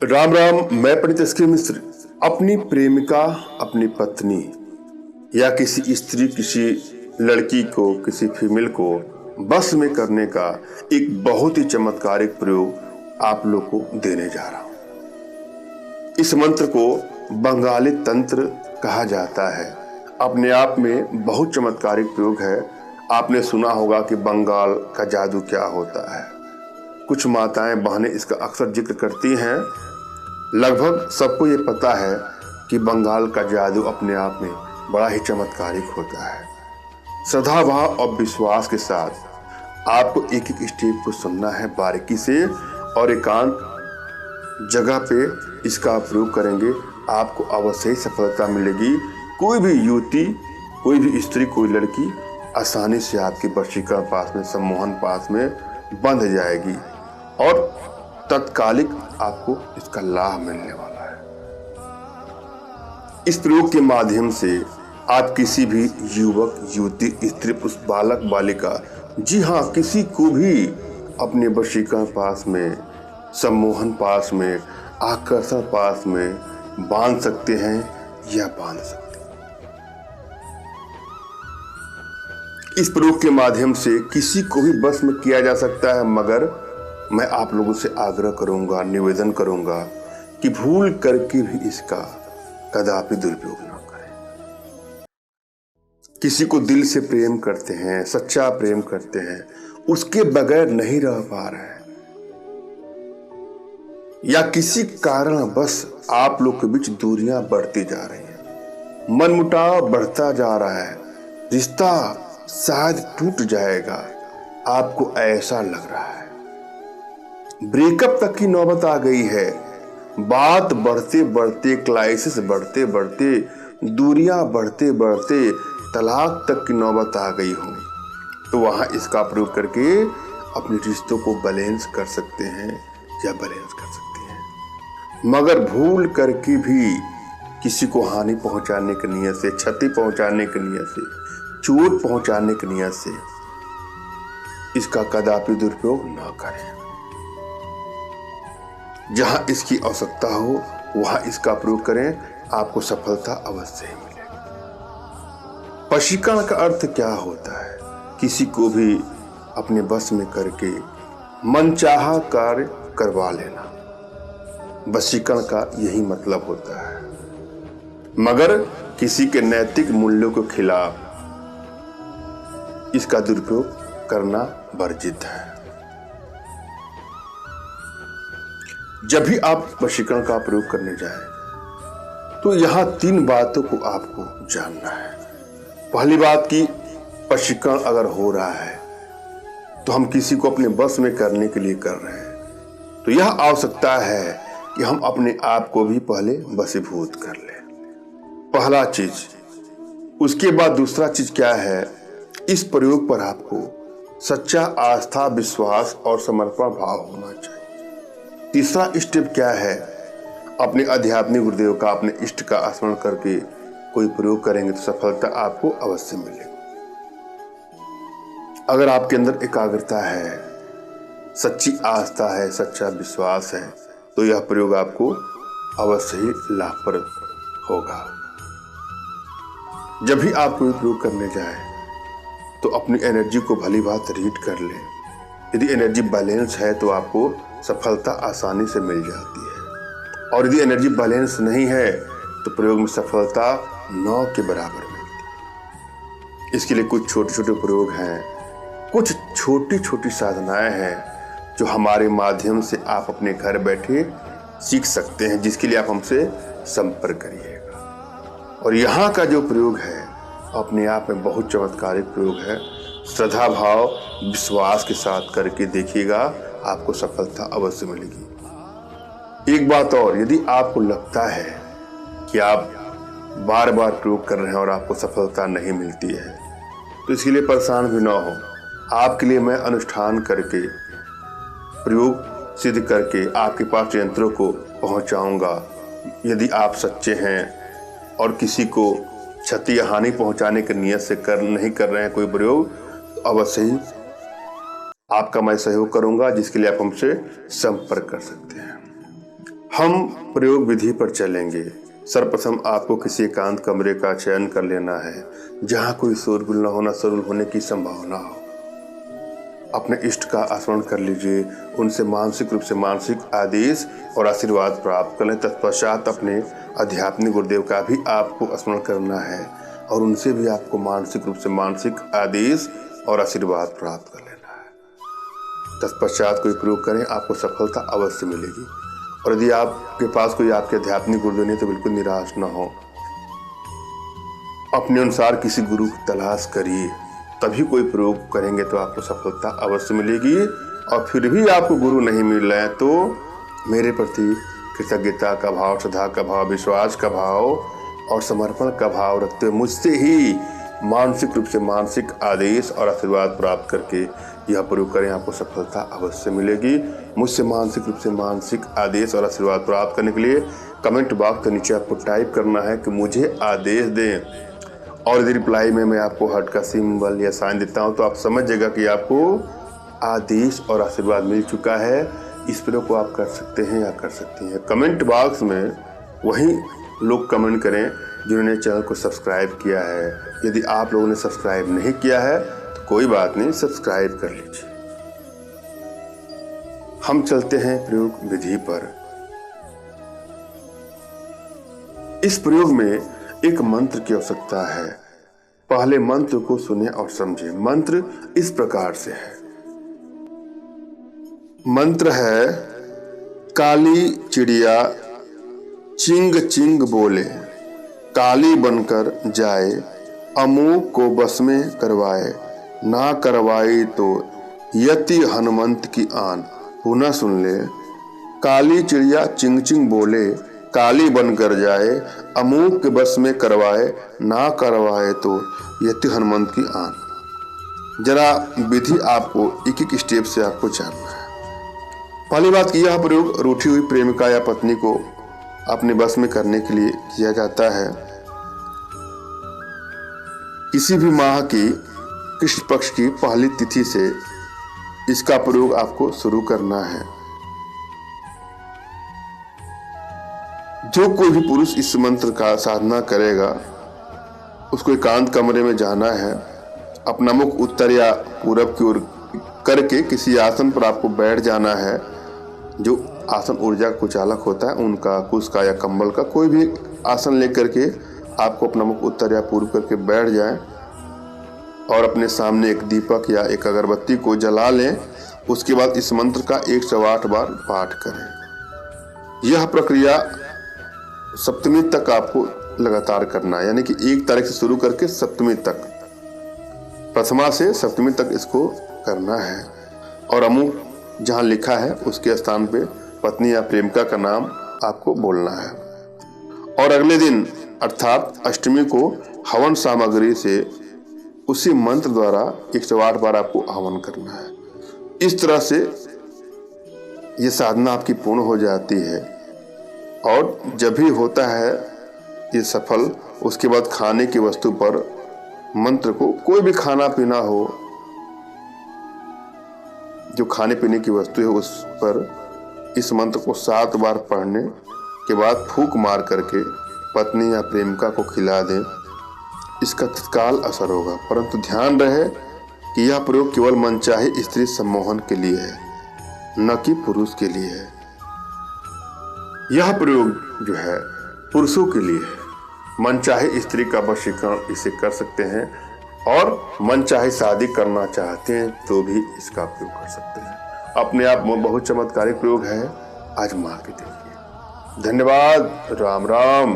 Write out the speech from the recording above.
राम राम। मैं पंडित एस के मिश्र अपनी प्रेमिका, अपनी पत्नी या किसी स्त्री, किसी लड़की को, किसी फीमेल को बस में करने का एक बहुत ही चमत्कारिक प्रयोग आप लोग को देने जा रहा हूं। इस मंत्र को बंगाली तंत्र कहा जाता है। अपने आप में बहुत चमत्कारिक प्रयोग है। आपने सुना होगा कि बंगाल का जादू क्या होता है। कुछ माताएं बहनें इसका अक्सर जिक्र करती हैं। लगभग सबको ये पता है कि बंगाल का जादू अपने आप में बड़ा ही चमत्कारिक होता है। श्रद्धा भाव और विश्वास के साथ आपको एक एक स्टेप को सुनना है बारीकी से, और एकांत जगह पे इसका प्रयोग करेंगे। आपको अवश्य ही सफलता मिलेगी। कोई भी युवती, कोई भी स्त्री, कोई लड़की आसानी से आपके वशीकरण पास में, सम्मोहन पास में बंध जाएगी और तत्कालिक आपको इसका लाभ मिलने वाला है। इस प्रयोग के माध्यम से आप किसी भी युवक, युवती, स्त्री, पुरुष, बालक, बालिका, जी हाँ, किसी को भी अपने वशीकरण पास में, सम्मोहन पास में, आकर्षण पास में बांध सकते हैं या बांध सकते हैं। इस प्रयोग के माध्यम से किसी को भी बस में किया जा सकता है, मगर मैं आप लोगों से आग्रह करूंगा, निवेदन करूंगा कि भूल करके भी इसका कदापि दुरुपयोग न करें। किसी को दिल से प्रेम करते हैं, सच्चा प्रेम करते हैं, उसके बगैर नहीं रह पा रहे हैं, या किसी कारण बस आप लोग के बीच दूरियां बढ़ती जा रही हैं, मनमुटाव बढ़ता जा रहा है, रिश्ता शायद टूट जाएगा, आपको ऐसा लग रहा है, ब्रेकअप तक की नौबत आ गई है, बात बढ़ते बढ़ते, क्राइसिस बढ़ते बढ़ते, दूरियां बढ़ते बढ़ते तलाक तक की नौबत आ गई हो, तो वहां इसका प्रयोग करके अपने रिश्तों को बैलेंस कर सकते हैं या बैलेंस कर सकते हैं। मगर भूल करके भी किसी को हानि पहुंचाने की नियत से, क्षति पहुंचाने की नियत से, चोट पहुंचाने की नियत से इसका कदापि दुरुपयोग न करें। जहां इसकी आवश्यकता हो वहां इसका प्रयोग करें, आपको सफलता अवश्य ही मिलेगी। वशीकरण का अर्थ क्या होता है? किसी को भी अपने बस में करके मनचाहा कार्य करवा लेना, वशीकरण का यही मतलब होता है। मगर किसी के नैतिक मूल्यों के खिलाफ इसका दुरुपयोग करना वर्जित है। जब भी आप वशीकरण का प्रयोग करने जाएं, तो यहां 3 बातों को आपको जानना है। पहली बात कि वशीकरण अगर हो रहा है तो हम किसी को अपने बस में करने के लिए कर रहे हैं, तो यह आवश्यकता है कि हम अपने आप को भी पहले वशीभूत कर लें, पहला चीज। उसके बाद दूसरा चीज क्या है? इस प्रयोग पर आपको सच्चा आस्था, विश्वास और समर्पण भाव होना चाहिए। तीसरा स्टेप क्या है? अपने आध्यात्मिक गुरुदेव का, अपने इष्ट का स्मरण करके कोई प्रयोग करेंगे तो सफलता आपको अवश्य मिलेगी। अगर आपके अंदर एकाग्रता है, सच्ची आस्था है, सच्चा विश्वास है, तो यह प्रयोग आपको अवश्य ही लाभप्रद होगा। जब भी आप कोई प्रयोग करने जाए तो अपनी एनर्जी को भली बात रीड कर ले। यदि एनर्जी बैलेंस है तो आपको सफलता आसानी से मिल जाती है, और यदि एनर्जी बैलेंस नहीं है तो प्रयोग में सफलता 9 के बराबर मिलती है। इसके लिए कुछ छोटे छोटे प्रयोग हैं, कुछ छोटी छोटी साधनाएं हैं जो हमारे माध्यम से आप अपने घर बैठे सीख सकते हैं, जिसके लिए आप हमसे संपर्क करिएगा। और यहाँ का जो प्रयोग है अपने आप में बहुत चमत्कारिक प्रयोग है। श्रद्धा भाव, विश्वास के साथ करके देखिएगा, आपको सफलता अवश्य मिलेगी। एक बात और, यदि आपको लगता है कि आप बार बार प्रयोग कर रहे हैं और आपको सफलता नहीं मिलती है, तो इसके लिए परेशान भी ना हो। आपके लिए मैं अनुष्ठान करके, प्रयोग सिद्ध करके आपके पास यंत्रों को पहुंचाऊंगा। यदि आप सच्चे हैं और किसी को क्षति या हानि पहुंचाने की नियत से नहीं कर रहे हैं कोई प्रयोग, तो अवश्य ही आपका मैं सहयोग करूंगा, जिसके लिए आप हमसे संपर्क कर सकते हैं। हम प्रयोग विधि पर चलेंगे। सर्वप्रथम आपको किसी एकांत कमरे का चयन कर लेना है जहां कोई शोरगुल न होना, शोरगुल होने की संभावना हो। अपने इष्ट का स्मरण कर लीजिए, उनसे मानसिक रूप से मानसिक आदेश और आशीर्वाद प्राप्त कर लें। तत्पश्चात अपने आध्यात्मिक गुरुदेव का भी आपको स्मरण करना है और उनसे भी आपको मानसिक रूप से मानसिक आदेश और आशीर्वाद प्राप्त कर लेना है। तत्पश्चात कोई प्रयोग करें, आपको सफलता अवश्य मिलेगी। और यदि आपके पास कोई आपके आध्यात्मिक गुरुदेव नहीं तो बिल्कुल निराश न हो, अपने अनुसार किसी गुरु की तलाश करिए, तभी कोई प्रयोग करेंगे तो आपको सफलता अवश्य मिलेगी। और फिर भी आपको गुरु नहीं मिल रहे हैं तो मेरे प्रति कृतज्ञता का भाव, श्रद्धा का भाव, विश्वास का भाव और समर्पण का भाव रखते हुए मुझसे ही मानसिक रूप से मानसिक आदेश और आशीर्वाद प्राप्त करके यह प्रयोग करें, आपको सफलता अवश्य मिलेगी। मुझसे मानसिक रूप से मानसिक आदेश और आशीर्वाद प्राप्त करने के लिए कमेंट बॉक्स के नीचे आपको टाइप करना है कि मुझे आदेश दें, और यदि रिप्लाई में मैं आपको हार्ट का सिंबल या साइन देता हूं तो आप समझ जाएगा कि आपको आदेश और आशीर्वाद मिल चुका है। इस प्रयोग को आप कर सकते हैं या कर सकती हैं। कमेंट बॉक्स में वही लोग कमेंट करें जिन्होंने चैनल को सब्सक्राइब किया है। यदि आप लोगों ने सब्सक्राइब नहीं किया है तो कोई बात नहीं, सब्सक्राइब कर लीजिए। हम चलते हैं प्रयोग विधि पर। इस प्रयोग में एक मंत्र की आवश्यकता है। पहले मंत्र को सुने और समझे। मंत्र इस प्रकार से है। मंत्र है, काली चिड़िया चिंग चिंग बोले, काली बनकर जाए, अमूक को बस में करवाए, ना करवाई तो यति हनुमंत की आन। पुनः सुन ले। काली चिड़िया चिंग चिंग बोले, काली बनकर जाए, अमूक के बस में करवाए, ना करवाए तो यति हनुमंत की आन। जरा विधि आपको एक एक स्टेप से आपको जानना है। पहली बात कि यह प्रयोग रूठी हुई प्रेमिका या पत्नी को अपने बस में करने के लिए किया जाता है। किसी भी माह की कृष्ण पक्ष की पहली तिथि से इसका प्रयोग आपको शुरू करना है। जो कोई भी पुरुष इस मंत्र का साधना करेगा उसको एकांत कमरे में जाना है, अपना मुख उत्तर या पूरब की ओर करके किसी आसन पर आपको बैठ जाना है। जो आसन ऊर्जा को चालक होता है, उनका, कुश का या कंबल का कोई भी आसन लेकर के आपको अपना मुख उत्तर या पूर्व करके बैठ जाएं और अपने सामने एक दीपक या एक अगरबत्ती को जला लें। उसके बाद इस मंत्र का 108 बार पाठ करें। यह प्रक्रिया सप्तमी तक आपको लगातार करना है, यानी कि 1 तारीख से शुरू करके सप्तमी तक, प्रथमा से सप्तमी तक इसको करना है। और अमुक जहाँ लिखा है उसके स्थान पे पत्नी या प्रेमिका का नाम आपको बोलना है। और अगले दिन अर्थात अष्टमी को हवन सामग्री से उसी मंत्र द्वारा 108 बार आपको हवन करना है। इस तरह से ये साधना आपकी पूर्ण हो जाती है। और जब भी होता है ये सफल, उसके बाद खाने की वस्तु पर मंत्र को, कोई भी खाना पीना हो, जो खाने पीने की वस्तु है उस पर इस मंत्र को 7 बार पढ़ने के बाद फूंक मार करके पत्नी या प्रेमिका को खिला दें। इसका तत्काल असर होगा। परंतु ध्यान रहे कि यह प्रयोग केवल मनचाहे स्त्री सम्मोहन के लिए है, न कि पुरुष के लिए है। यह प्रयोग जो है पुरुषों के लिए है। मनचाहे स्त्री का वशीकरण इसे कर सकते हैं और मनचाहे शादी करना चाहते हैं तो भी इसका प्रयोग कर सकते हैं। अपने आप में बहुत चमत्कारिक प्रयोग है, आजमा के देखिए। धन्यवाद। राम राम।